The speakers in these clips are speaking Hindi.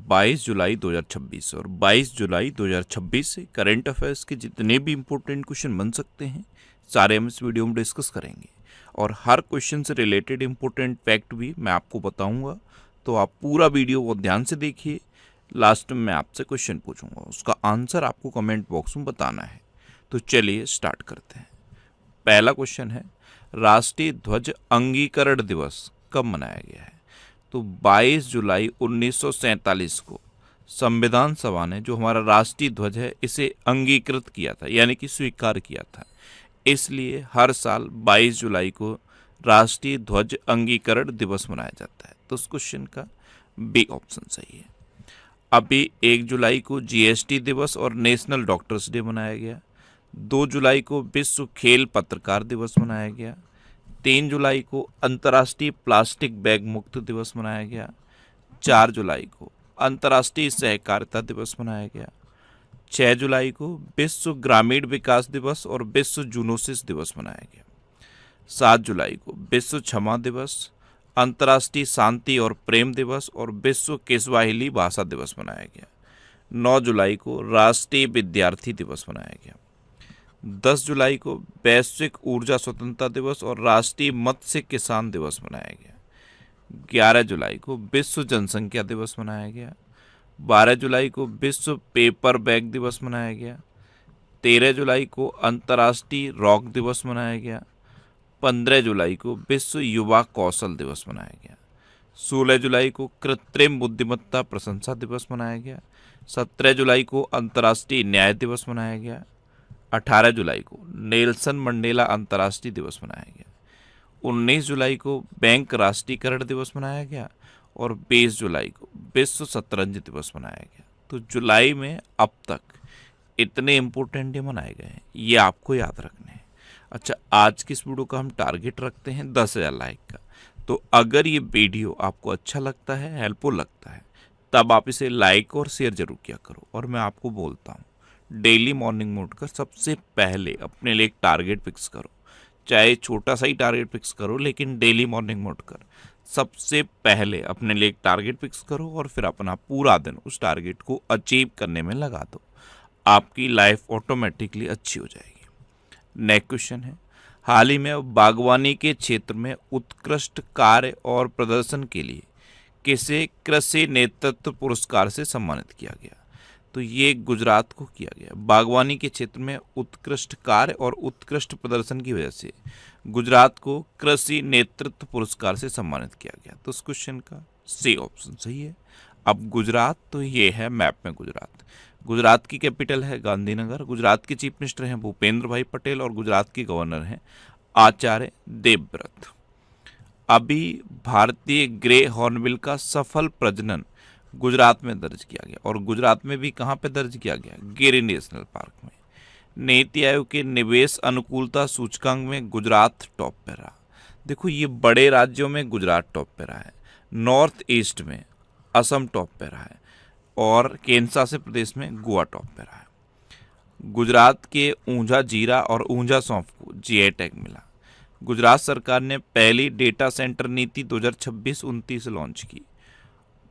22 जुलाई 2026 और 22 जुलाई 2026 से करंट अफेयर्स के जितने भी इम्पोर्टेंट क्वेश्चन बन सकते हैं सारे हम इस वीडियो में डिस्कस करेंगे और हर क्वेश्चन से रिलेटेड इम्पोर्टेंट फैक्ट भी मैं आपको बताऊंगा। तो आप पूरा वीडियो को ध्यान से देखिए। लास्ट में मैं आपसे क्वेश्चन पूछूंगा, उसका आंसर आपको कमेंट बॉक्स में बताना है। तो चलिए स्टार्ट करते हैं। पहला क्वेश्चन है, राष्ट्रीय ध्वज अंगीकरण दिवस कब मनाया गया है? तो 22 जुलाई 1947 को संविधान सभा ने जो हमारा राष्ट्रीय ध्वज है इसे अंगीकृत किया था, यानी कि स्वीकार किया था। इसलिए हर साल 22 जुलाई को राष्ट्रीय ध्वज अंगीकरण दिवस मनाया जाता है। तो उस क्वेश्चन का बी ऑप्शन सही है। अभी 1 जुलाई को जीएसटी दिवस और नेशनल डॉक्टर्स डे मनाया गया। 2 जुलाई को विश्व खेल पत्रकार दिवस मनाया गया। 3 जुलाई को अंतर्राष्ट्रीय प्लास्टिक बैग मुक्त दिवस मनाया गया। 4 जुलाई को अंतर्राष्ट्रीय सहकारिता दिवस मनाया गया। 6 जुलाई को विश्व ग्रामीण विकास दिवस और विश्व जूनोसिस दिवस मनाया गया। 7 जुलाई को विश्व क्षमा दिवस, अंतर्राष्ट्रीय शांति और प्रेम दिवस और विश्व किस्वाहिली भाषा दिवस मनाया गया। 9 जुलाई को राष्ट्रीय विद्यार्थी दिवस मनाया गया। 10 जुलाई को वैश्विक ऊर्जा स्वतंत्रता दिवस और राष्ट्रीय मत्स्य किसान दिवस मनाया गया। 11 जुलाई को विश्व जनसंख्या दिवस मनाया गया। 12 जुलाई को विश्व पेपर बैग दिवस मनाया गया। 13 जुलाई को अंतर्राष्ट्रीय रॉक दिवस मनाया गया। 15 जुलाई को विश्व युवा कौशल दिवस मनाया गया। 16 जुलाई को कृत्रिम बुद्धिमत्ता प्रशंसा दिवस मनाया गया। 17 जुलाई को अंतर्राष्ट्रीय न्याय दिवस मनाया गया। 18 जुलाई को नेल्सन मंडेला अंतर्राष्ट्रीय दिवस मनाया गया। 19 जुलाई को बैंक राष्ट्रीयकरण दिवस मनाया गया और 20 जुलाई को विश्व शतरंज दिवस मनाया गया। तो जुलाई में अब तक इतने इम्पोर्टेंट डे मनाए गए हैं, ये आपको याद रखने हैं। अच्छा, आज की इस वीडियो का हम टारगेट रखते हैं 10,000 लाइक का। तो अगर ये वीडियो आपको अच्छा लगता है, हेल्पफुल लगता है, तब आप इसे लाइक और शेयर जरूर किया करो। और मैं आपको बोलता हूँ, डेली मॉर्निंग में उठकर सबसे पहले अपने लिए एक टारगेट फिक्स करो। चाहे छोटा सा ही टारगेट फिक्स करो, लेकिन डेली मॉर्निंग में उठकर सबसे पहले अपने लिए एक टारगेट फिक्स करो और फिर अपना पूरा दिन उस टारगेट को अचीव करने में लगा दो। आपकी लाइफ ऑटोमेटिकली अच्छी हो जाएगी। नेक्स्ट क्वेश्चन है, हाल ही में बागवानी के क्षेत्र में उत्कृष्ट कार्य और प्रदर्शन के लिए किसे कृषि नेतृत्व पुरस्कार से सम्मानित किया गया? तो ये गुजरात को किया गया। बागवानी के क्षेत्र में उत्कृष्ट कार्य और उत्कृष्ट प्रदर्शन की वजह से गुजरात को कृषि नेतृत्व पुरस्कार से सम्मानित किया गया। तो इस क्वेश्चन का सी ऑप्शन सही है। अब गुजरात, तो ये है मैप में गुजरात। गुजरात की कैपिटल है गांधीनगर। गुजरात के चीफ मिनिस्टर हैं भूपेंद्र भाई पटेल और गुजरात के गवर्नर हैं आचार्य देवव्रत। अभी भारतीय ग्रे हॉर्नबिल का सफल प्रजनन गुजरात में दर्ज किया गया और गुजरात में भी कहाँ पे दर्ज किया गया? गिर नेशनल पार्क में। नीति आयोग के निवेश अनुकूलता सूचकांक में गुजरात टॉप पे रहा। देखो, ये बड़े राज्यों में गुजरात टॉप पे रहा है। नॉर्थ ईस्ट में असम टॉप पे रहा है और केंद्र शासित प्रदेश में गोवा टॉप पे रहा है। गुजरात के ऊंझा जीरा और ऊंझा सौंफ को जीआई टैग मिला। गुजरात सरकार ने पहली डेटा सेंटर नीति 2026-29 लॉन्च की।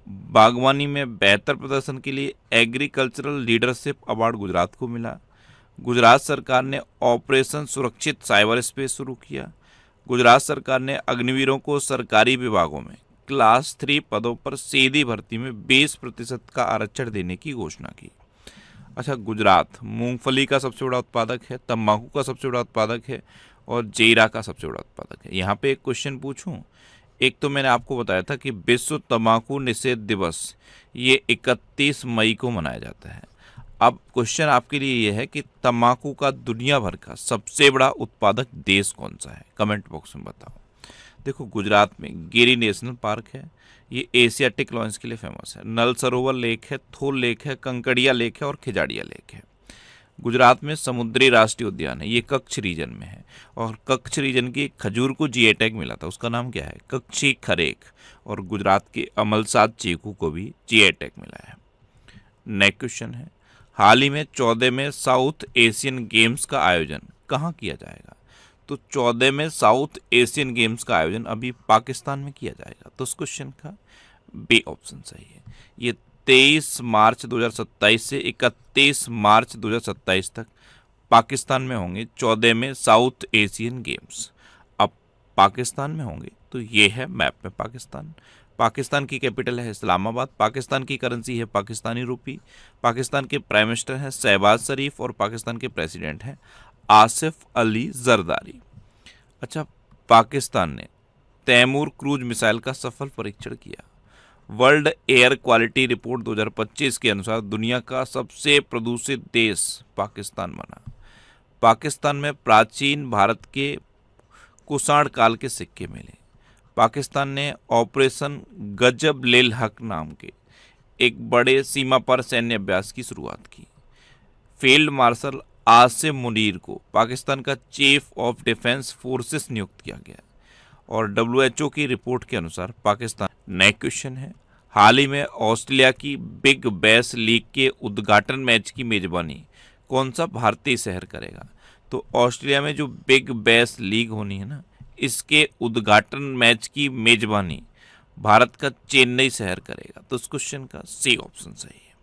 बागवानी में बेहतर प्रदर्शन के लिए एग्रीकल्चरल लीडरशिप अवार्ड गुजरात को मिला। गुजरात सरकार ने ऑपरेशन सुरक्षित साइबर स्पेस शुरू किया। गुजरात सरकार ने अग्निवीरों को सरकारी विभागों में क्लास 3 पदों पर सीधी भर्ती में 20% का आरक्षण देने की घोषणा की। अच्छा, गुजरात मूंगफली का सबसे बड़ा उत्पादक है, तंबाकू का सबसे बड़ा उत्पादक है और जीरा का सबसे बड़ा उत्पादक है। यहाँ पे एक क्वेश्चन पूछूं, एक तो मैंने आपको बताया था कि विश्व तंबाकू निषेध दिवस ये 31 मई को मनाया जाता है। अब क्वेश्चन आपके लिए ये है कि तंबाकू का दुनिया भर का सबसे बड़ा उत्पादक देश कौन सा है? कमेंट बॉक्स में बताओ। देखो, गुजरात में गिरी नेशनल पार्क है, ये एशियाटिक लॉयंस के लिए फेमस है। नल सरोवर लेक है, थोल लेक है, कंकड़िया लेक है और खिजाड़िया लेक है। गुजरात में समुद्री राष्ट्रीय उद्यान है, ये कच्छ रीजन में है और कच्छ रीजन की खजूर को जीआई टैग मिला था, उसका नाम क्या है? कच्छी खरेक। और गुजरात के अमलसाद चीकू को भी जीआई टैग मिला है। नेक्स्ट क्वेश्चन है, हाल ही में 14 में साउथ एशियन गेम्स का आयोजन कहाँ किया जाएगा? तो 14 में साउथ एशियन गेम्स का आयोजन अभी पाकिस्तान में किया जाएगा। तो उस क्वेश्चन का बी ऑप्शन सही है। ये 23 मार्च 2027 से 31 मार्च 2027 तक पाकिस्तान में होंगे 14वें साउथ एशियन गेम्स। अब पाकिस्तान में होंगे तो ये है मैप में पाकिस्तान। पाकिस्तान की कैपिटल है इस्लामाबाद, पाकिस्तान की करेंसी है पाकिस्तानी रुपी, पाकिस्तान के प्राइम मिनिस्टर हैं शहबाज शरीफ और पाकिस्तान के प्रेसिडेंट हैं आसिफ अली जरदारी। अच्छा, पाकिस्तान ने तैमूर क्रूज मिसाइल का सफल परीक्षण किया। वर्ल्ड एयर क्वालिटी रिपोर्ट 2025 के अनुसार दुनिया का सबसे प्रदूषित देश पाकिस्तान बना। पाकिस्तान में प्राचीन भारत के कुषाण काल के सिक्के मिले। पाकिस्तान ने ऑपरेशन गजब लेल हक नाम के एक बड़े सीमा पर सैन्य अभ्यास की शुरुआत की। फील्ड मार्शल आसिम मुनीर को पाकिस्तान का चीफ ऑफ डिफेंस फोर्सेस नियुक्त किया गया। और WHO की रिपोर्ट के अनुसार पाकिस्तान। नेक्स्ट क्वेश्चन है, हाल ही में ऑस्ट्रेलिया की बिग बैश लीग के उद्घाटन मैच की मेजबानी कौन सा भारतीय शहर करेगा? तो ऑस्ट्रेलिया में जो बिग बैश लीग होनी है ना, इसके उद्घाटन मैच की मेजबानी भारत का चेन्नई शहर करेगा। तो इस क्वेश्चन का सी ऑप्शन सही है।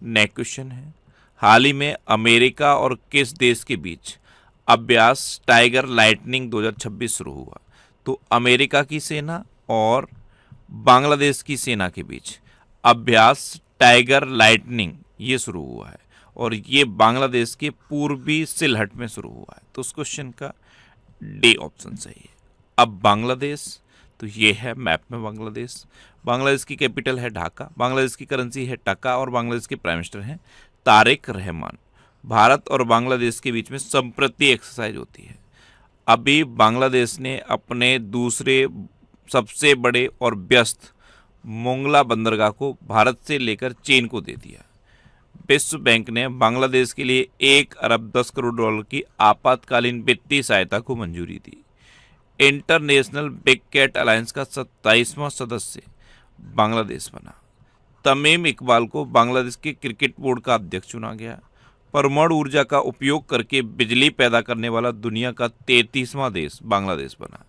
नेक्स्ट क्वेश्चन है, हाल ही में अमेरिका और किस देश के बीच अभ्यास टाइगर लाइटनिंग 2026 शुरू हुआ? तो अमेरिका की सेना और बांग्लादेश की सेना के बीच अभ्यास टाइगर लाइटनिंग ये शुरू हुआ है और ये बांग्लादेश के पूर्वी सिलहट में शुरू हुआ है। तो उस क्वेश्चन का डी ऑप्शन सही है। अब बांग्लादेश, तो ये है मैप में बांग्लादेश। बांग्लादेश की कैपिटल है ढाका, बांग्लादेश की करेंसी है टका और बांग्लादेश के प्राइम मिनिस्टर हैं तारिक रहमान। भारत और बांग्लादेश के बीच में संप्रति एक्सरसाइज होती है। अभी बांग्लादेश ने अपने दूसरे सबसे बड़े और व्यस्त मोंगला बंदरगाह को भारत से लेकर चीन को दे दिया। विश्व बैंक ने बांग्लादेश के लिए 1 अरब 10 करोड़ डॉलर की आपातकालीन वित्तीय सहायता को मंजूरी दी। इंटरनेशनल बिग कैट अलायंस का 27वां सदस्य बांग्लादेश बना। तमीम इकबाल को बांग्लादेश के क्रिकेट बोर्ड का अध्यक्ष चुना गया। परमाणु ऊर्जा का उपयोग करके बिजली पैदा करने वाला दुनिया का 33वां देश बांग्लादेश बना।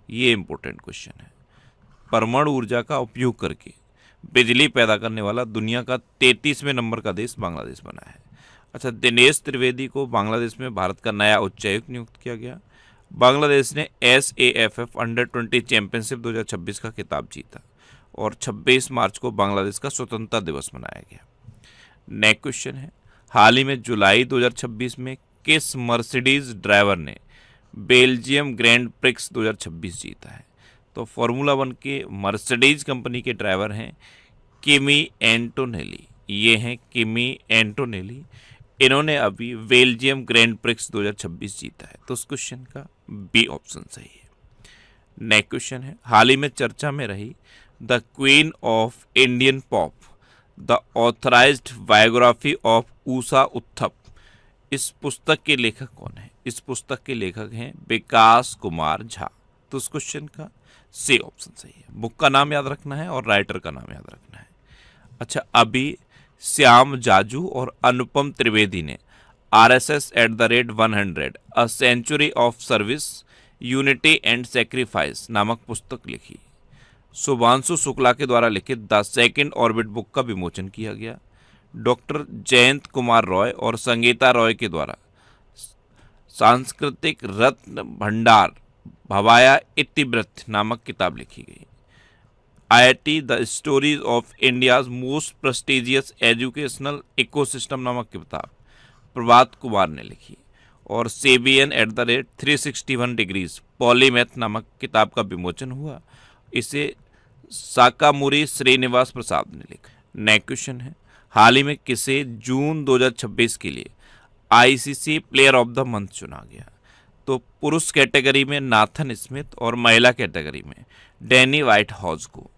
ये इंपॉर्टेंट क्वेश्चन है। परमाणु ऊर्जा का उपयोग करके बिजली पैदा करने वाला दुनिया का 33वें नंबर का देश बांग्लादेश बना है। अच्छा, दिनेश त्रिवेदी को बांग्लादेश में भारत का नया उच्चायुक्त नियुक्त किया गया। बांग्लादेश ने SAFF अंडर-20 चैंपियनशिप 2026 का खिताब जीता और 26 मार्च को बांग्लादेश का स्वतंत्रता दिवस मनाया गया। नेक्स्ट क्वेश्चन है, हाल ही में जुलाई 2026 में किस मर्सिडीज ड्राइवर ने बेल्जियम ग्रैंड प्रिक्स 2026 जीता है? तो फार्मूला 1 के मर्सिडीज कंपनी के ड्राइवर हैं किमी एंटोनेली। ये हैं किमी एंटोनेली। इन्होंने अभी बेल्जियम ग्रैंड प्रिक्स 2026 जीता है। तो उस क्वेश्चन का बी ऑप्शन सही है। नेक्स्ट क्वेश्चन है, हाल ही में चर्चा में रही the queen of Indian pop the authorized biography of Usha Uthup, इस पुस्तक के लेखक कौन है? इस पुस्तक के लेखक हैं विकास कुमार झा। तो उस क्वेश्चन का सी ऑप्शन सही है। बुक का नाम याद रखना है और राइटर का नाम याद रखना है। अच्छा, अभी श्याम जाजू और अनुपम त्रिवेदी ने RSS@100 a century of service unity and sacrifice नामक पुस्तक लिखी। शुभांशु शुक्ला के द्वारा लिखित द सेकंड ऑर्बिट बुक का विमोचन किया गया। डॉक्टर जयंत कुमार रॉय और संगीता रॉय के द्वारा सांस्कृतिक रत्न भंडार भवाया इतिवृत्त नामक किताब लिखी गई। IIT the stories of India's most prestigious educational ecosystem नामक किताब प्रभात कुमार ने लिखी। और CBN@361 डिग्रीज पॉलीमैथ नामक किताब का विमोचन हुआ। इसे साकामुरी श्रीनिवास प्रसाद ने लिखा। नेक्स्ट क्वेश्चन है, हाल ही में किसे जून 2026 के लिए ICC player of the month चुना गया? तो पुरुष कैटेगरी में नाथन स्मिथ और महिला कैटेगरी में डैनी वाइट हॉज को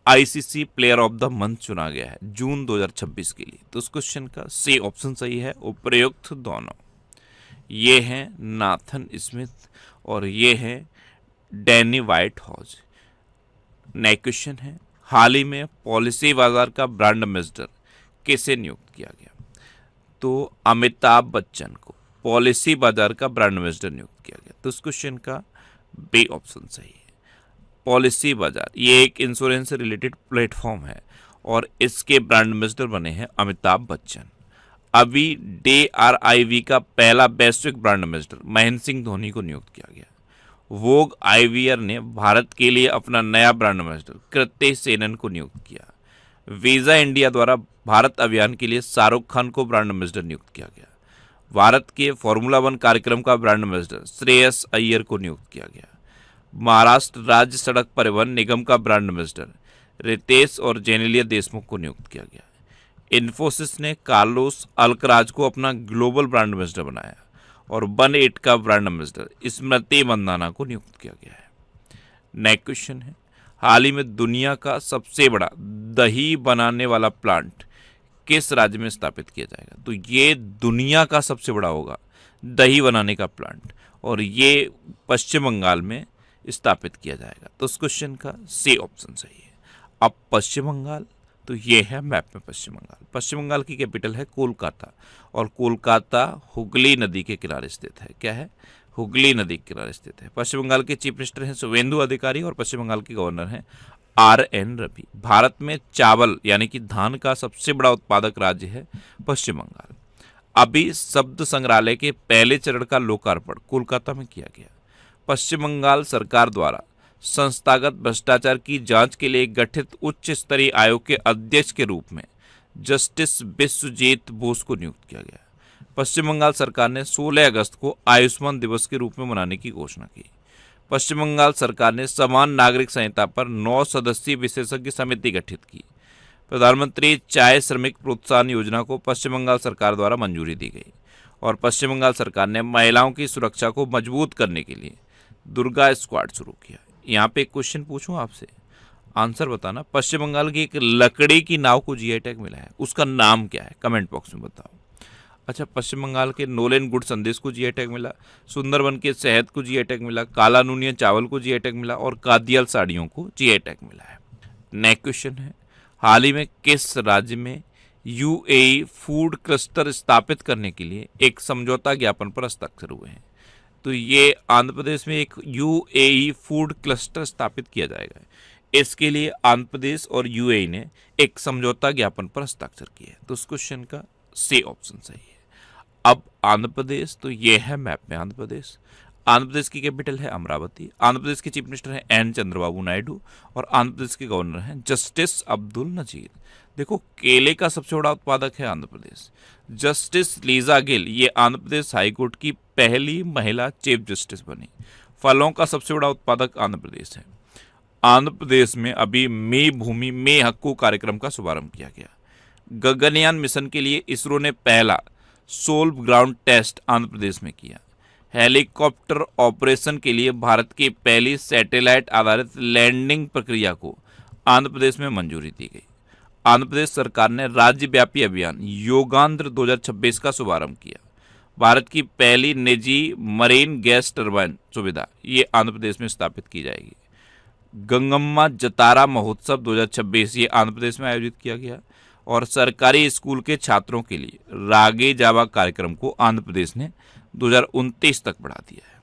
ICC player of the month चुना गया है जून 2026 के लिए। तो उस क्वेश्चन का सी ऑप्शन सही है। उपयुक्त दोनों, ये हैं नाथन स्मिथ और ये है Danny White Hodge. Next question है, हाल ही में पॉलिसी बाजार का ब्रांड एम्बेसडर किसे नियुक्त किया गया? तो अमिताभ बच्चन को पॉलिसी बाजार का ब्रांड एम्बेसडर नियुक्त किया गया। तो इस क्वेश्चन का बी ऑप्शन सही है। पॉलिसी बाजार ये एक इंश्योरेंस से रिलेटेड प्लेटफॉर्म है और इसके ब्रांड एम्बेसडर बने हैं अमिताभ बच्चन। अभी DRIV का पहला वैश्विक ब्रांड एम्बेसडर महेंद्र सिंह धोनी को नियुक्त किया गया। वोग आईवीआर ने भारत के लिए अपना नया ब्रांड एम्बेसडर कृत्य सेनन को नियुक्त किया। वीजा इंडिया द्वारा भारत अभियान के लिए शाहरुख खान को ब्रांड एम्बेसडर नियुक्त किया गया। भारत के फॉर्मूला 1 कार्यक्रम का ब्रांड एम्बेसडर श्रेयस अय्यर को नियुक्त किया गया। महाराष्ट्र राज्य सड़क परिवहन निगम का ब्रांड एम्बेसडर रितेश और जेनेलिया देशमुख को नियुक्त किया गया। इन्फोसिस ने कार्लोस अल्कराज को अपना ग्लोबल ब्रांड एम्बेसडर बनाया और 1-8 का ब्रांड एम्बेसडर स्मृति मंदाना को नियुक्त किया गया है। नेक्स्ट क्वेश्चन है, हाल ही में दुनिया का सबसे बड़ा दही बनाने वाला प्लांट किस राज्य में स्थापित किया जाएगा? तो ये दुनिया का सबसे बड़ा होगा दही बनाने का प्लांट, और ये पश्चिम बंगाल में स्थापित किया जाएगा। तो इस क्वेश्चन का सी ऑप्शन सही है। अब पश्चिम बंगाल, तो ये है मैप में पश्चिम बंगाल। पश्चिम बंगाल की कैपिटल है कोलकाता, और कोलकाता हुगली नदी के किनारे स्थित है। क्या है? हुगली नदी के किनारे स्थित है। पश्चिम बंगाल के चीफ मिनिस्टर हैं शुवेंदु अधिकारी और पश्चिम बंगाल के गवर्नर हैं RN रवि। भारत में चावल यानी कि धान का सबसे बड़ा उत्पादक राज्य है पश्चिम बंगाल। अभी शब्द संग्रहालय के पहले चरण का लोकार्पण कोलकाता में किया गया। पश्चिम बंगाल सरकार द्वारा संस्थागत भ्रष्टाचार की जांच के लिए गठित उच्च स्तरीय आयोग के अध्यक्ष के रूप में जस्टिस विश्वजीत बोस को नियुक्त किया गया। पश्चिम बंगाल सरकार ने 16 अगस्त को आयुष्मान दिवस के रूप में मनाने की घोषणा की। पश्चिम बंगाल सरकार ने समान नागरिक संहिता पर 9 सदस्यीय विशेषज्ञ समिति गठित की। प्रधानमंत्री चाय श्रमिक प्रोत्साहन योजना को पश्चिम बंगाल सरकार द्वारा मंजूरी दी गई, और पश्चिम बंगाल सरकार ने महिलाओं की सुरक्षा को मजबूत करने के लिए दुर्गा स्क्वाड शुरू किया। यहाँ पे एक क्वेश्चन पूछूं आपसे, आंसर बताना। पश्चिम बंगाल की एक लकड़ी की नाव को GI टैग मिला है, उसका नाम क्या है? कमेंट बॉक्स में बताओ। अच्छा, पश्चिम बंगाल के नोलेन गुड़ संदेश को GI टैग मिला, सुंदरबन के शहद को GI टैग मिला, काला नूनिया चावल को GI टैग मिला, और कादियाल साड़ियों को GI टैग मिला है। नेक्स्ट क्वेश्चन है, हाल ही में किस राज्य में UAE फूड क्लस्टर स्थापित करने के लिए एक समझौता ज्ञापन पर हस्ताक्षर हुए हैं? तो ये आंध्र प्रदेश में एक UAE फूड क्लस्टर स्थापित किया जाएगा। इसके लिए आंध्र प्रदेश और UAE ने एक समझौता ज्ञापन पर हस्ताक्षर किए। तो इस क्वेश्चन का सी ऑप्शन सही है। अब आंध्र प्रदेश, तो ये है मैप में आंध्र प्रदेश। आंध्र प्रदेश की कैपिटल है अमरावती। आंध्र प्रदेश के चीफ मिनिस्टर हैं N चंद्रबाबू नायडू, और आंध्र प्रदेश के गवर्नर हैं जस्टिस अब्दुल नजीर। देखो, केले का सबसे बड़ा उत्पादक है आंध्र प्रदेश। जस्टिस लीजा गिल ये आंध्र प्रदेश हाईकोर्ट की पहली महिला चीफ जस्टिस बनी। फलों का सबसे बड़ा उत्पादक आंध्र प्रदेश है। आंध्र प्रदेश में अभी मे भूमि में हक्कू कार्यक्रम का शुभारंभ किया गया। गगनयान मिशन के लिए इसरो ने पहला soul ground test Andhra Pradesh में किया। हेलीकॉप्टर ऑपरेशन के लिए भारत की पहली सैटेलाइट आधारित लैंडिंग प्रक्रिया को आंध्र प्रदेश में मंजूरी दी गई। आंध्र प्रदेश सरकार ने राज्यव्यापी अभियान योगांध्र 2026 का शुभारंभ किया। भारत की पहली निजी मरीन गैस टरबाइन सुविधा ये आंध्र प्रदेश में स्थापित की जाएगी। गंगम्मा जतारा महोत्सव 2026 ये आंध्र प्रदेश में आयोजित किया गया, और सरकारी स्कूल के छात्रों के लिए रागे जावा कार्यक्रम को आंध्र प्रदेश ने 2029 तक बढ़ा दिया है।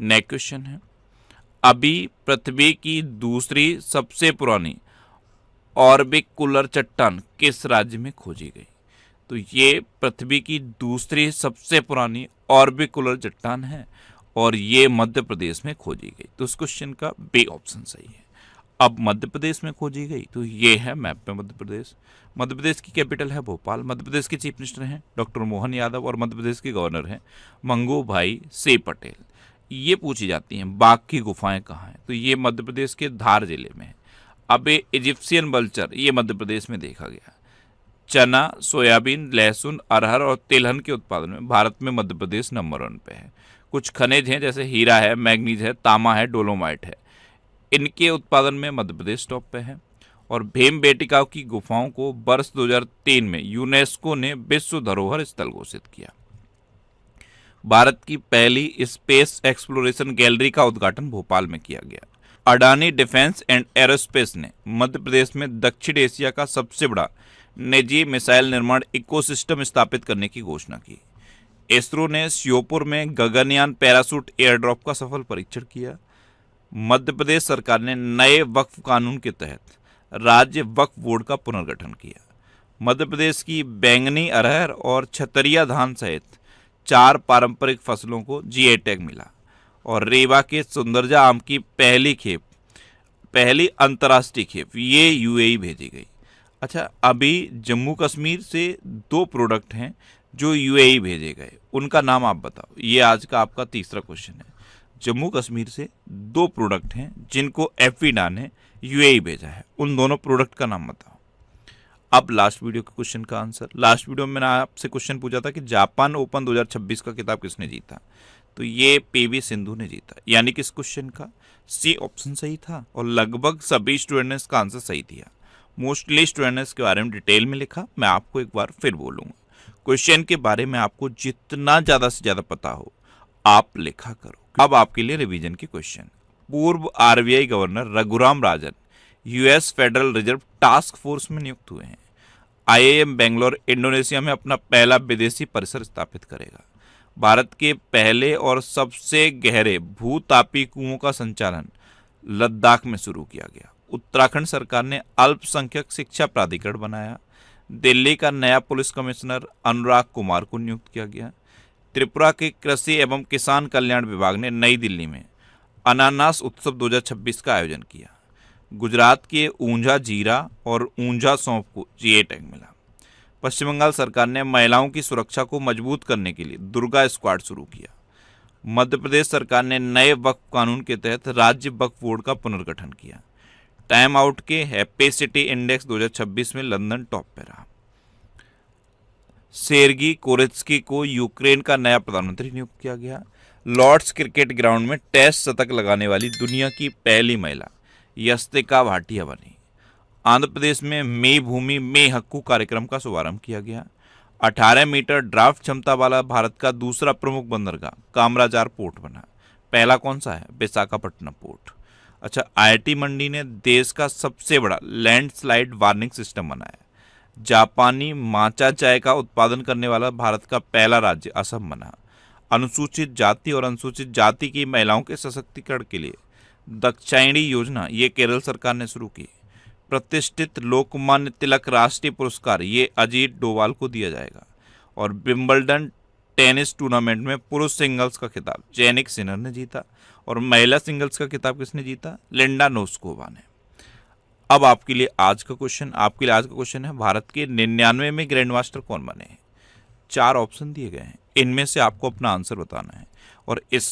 नेक्स्ट क्वेश्चन है, अभी पृथ्वी की दूसरी सबसे पुरानी ऑर्बिकुलर चट्टान किस राज्य में खोजी गई? तो ये पृथ्वी की दूसरी सबसे पुरानी ऑर्बिकुलर चट्टान है, और ये मध्य प्रदेश में खोजी गई। तो इस क्वेश्चन का बी ऑप्शन सही है। अब मध्य प्रदेश में खोजी गई, तो ये है मैप में मध्य प्रदेश। मध्य प्रदेश की कैपिटल है भोपाल। मध्य प्रदेश के चीफ मिनिस्टर हैं डॉक्टर मोहन यादव, और मध्य प्रदेश के गवर्नर हैं मंगू भाई से पटेल। ये पूछी जाती हैं बाघ की गुफाएं कहाँ हैं? तो ये मध्य प्रदेश के धार जिले में है। अब इजिप्शियन वल्चर ये मध्य प्रदेश में देखा गया। चना, सोयाबीन, लहसुन, अरहर और तिलहन के उत्पादन में भारत में मध्य प्रदेश नंबर 1 पे है। कुछ खनिज हैं जैसे हीरा है, मैग्नीज है, तांबा है, डोलोमाइट है, इनके उत्पादन में मध्य प्रदेश टॉप पे है। और भीमबेटका की गुफाओं को वर्ष 2003 में यूनेस्को ने विश्व धरोहर स्थल घोषित किया। भारत की पहली स्पेस एक्सप्लोरेशन गैलरी का उद्घाटन भोपाल में किया गया। अडानी डिफेंस एंड एरोस्पेस ने मध्य प्रदेश में दक्षिण एशिया का सबसे बड़ा निजी मिसाइल निर्माण इकोसिस्टम स्थापित करने की घोषणा की। इसरो ने श्योपुर में गगनयान पैराशूट एयरड्रॉप का सफल परीक्षण किया। मध्य प्रदेश सरकार ने नए वक्फ कानून के तहत राज्य वक्फ बोर्ड का पुनर्गठन किया। मध्य प्रदेश की बैंगनी अरहर और छतरिया धान सहित 4 पारंपरिक फसलों को जीआई टैग मिला। और रेवा के सुंदरजा आम की पहली अंतर्राष्ट्रीय खेप ये यूएई भेजी गई। अच्छा, अभी जम्मू कश्मीर से 2 प्रोडक्ट हैं जो यूएई भेजे गए, उनका नाम आप बताओ। ये आज का आपका तीसरा क्वेश्चन है। जम्मू कश्मीर से 2 प्रोडक्ट हैं जिनको FVDA ने यूएई भेजा है, उन दोनों प्रोडक्ट का नाम बताओ। अब लास्ट वीडियो के क्वेश्चन का आंसर। लास्ट वीडियो में मैंने आपसे क्वेश्चन पूछा था कि जापान ओपन 2026 का खिताब किसने जीता, तो ये PV सिंधु ने जीता। यानी कि इस क्वेश्चन का सी ऑप्शन सही था और लगभग सभी स्टूडेंट ने इसका आंसर सही दिया। मोस्टली स्टूडेंट ने इसके बारे में डिटेल में लिखा। मैं आपको एक बार फिर बोलूँगा, क्वेश्चन के बारे में आपको जितना ज़्यादा से ज़्यादा पता हो आप लिखा करो। अब आपके लिए रिवीजन के क्वेश्चन। पूर्व RBI governor Raghuram Rajan US federal reserve task force में नियुक्त हुए हैं। IIM बेंगलोर इंडोनेशिया में अपना पहला विदेशी परिसर स्थापित करेगा। भारत के पहले और सबसे गहरे भूतापी कुओं का संचालन लद्दाख में शुरू किया गया। उत्तराखंड सरकार ने अल्पसंख्यक शिक्षा प्राधिकरण बनाया। दिल्ली का नया पुलिस कमिश्नर अनुराग कुमार को नियुक्त किया गया। त्रिपुरा के कृषि एवं किसान कल्याण विभाग ने नई दिल्ली में अनानास उत्सव 2026 का आयोजन किया। गुजरात के ऊंझा जीरा और ऊंझा सौंफ को जीआई टैग मिला। पश्चिम बंगाल सरकार ने महिलाओं की सुरक्षा को मजबूत करने के लिए दुर्गा स्क्वाड शुरू किया। मध्य प्रदेश सरकार ने नए वक्फ कानून के तहत राज्य वक्फ बोर्ड का पुनर्गठन किया। टाइम आउट के हैप्पी सिटी इंडेक्स 2026 में लंदन टॉप पे रहा। सेर्गी कोरेत्स्की को यूक्रेन का नया प्रधानमंत्री नियुक्त किया गया। लॉर्ड्स क्रिकेट ग्राउंड में टेस्ट शतक लगाने वाली दुनिया की पहली महिला यस्तिका भाटिया बनी। आंध्र प्रदेश में मे भूमि में हक्कू कार्यक्रम का शुभारंभ किया गया। 18 मीटर ड्राफ्ट क्षमता वाला भारत का दूसरा प्रमुख बंदरगाह कामराजार पोर्ट बना। पहला कौन सा है? विशाखापट्टनम पोर्ट। अच्छा, IIT मंडी ने देश का सबसे बड़ा लैंडस्लाइड वार्निंग सिस्टम बनाया। जापानी माचा चाय का उत्पादन करने वाला भारत का पहला राज्य असम बना। अनुसूचित जाति और अनुसूचित जाति की महिलाओं के सशक्तिकरण के लिए दक्षिणी योजना ये केरल सरकार ने शुरू की। प्रतिष्ठित लोकमान्य तिलक राष्ट्रीय पुरस्कार ये अजीत डोभाल को दिया जाएगा। और विंबलडन टेनिस टूर्नामेंट में पुरुष सिंगल्स का खिताब जैनिक सिनर ने जीता और महिला सिंगल्स का खिताब किसने जीता? लिंडा नोस्कोवा ने। अब आपके लिए आज का क्वेश्चन है, भारत के 99 में ग्रैंड मास्टर कौन बने हैं? 4 ऑप्शन दिए गए हैं, इनमें से आपको अपना आंसर बताना है। और इस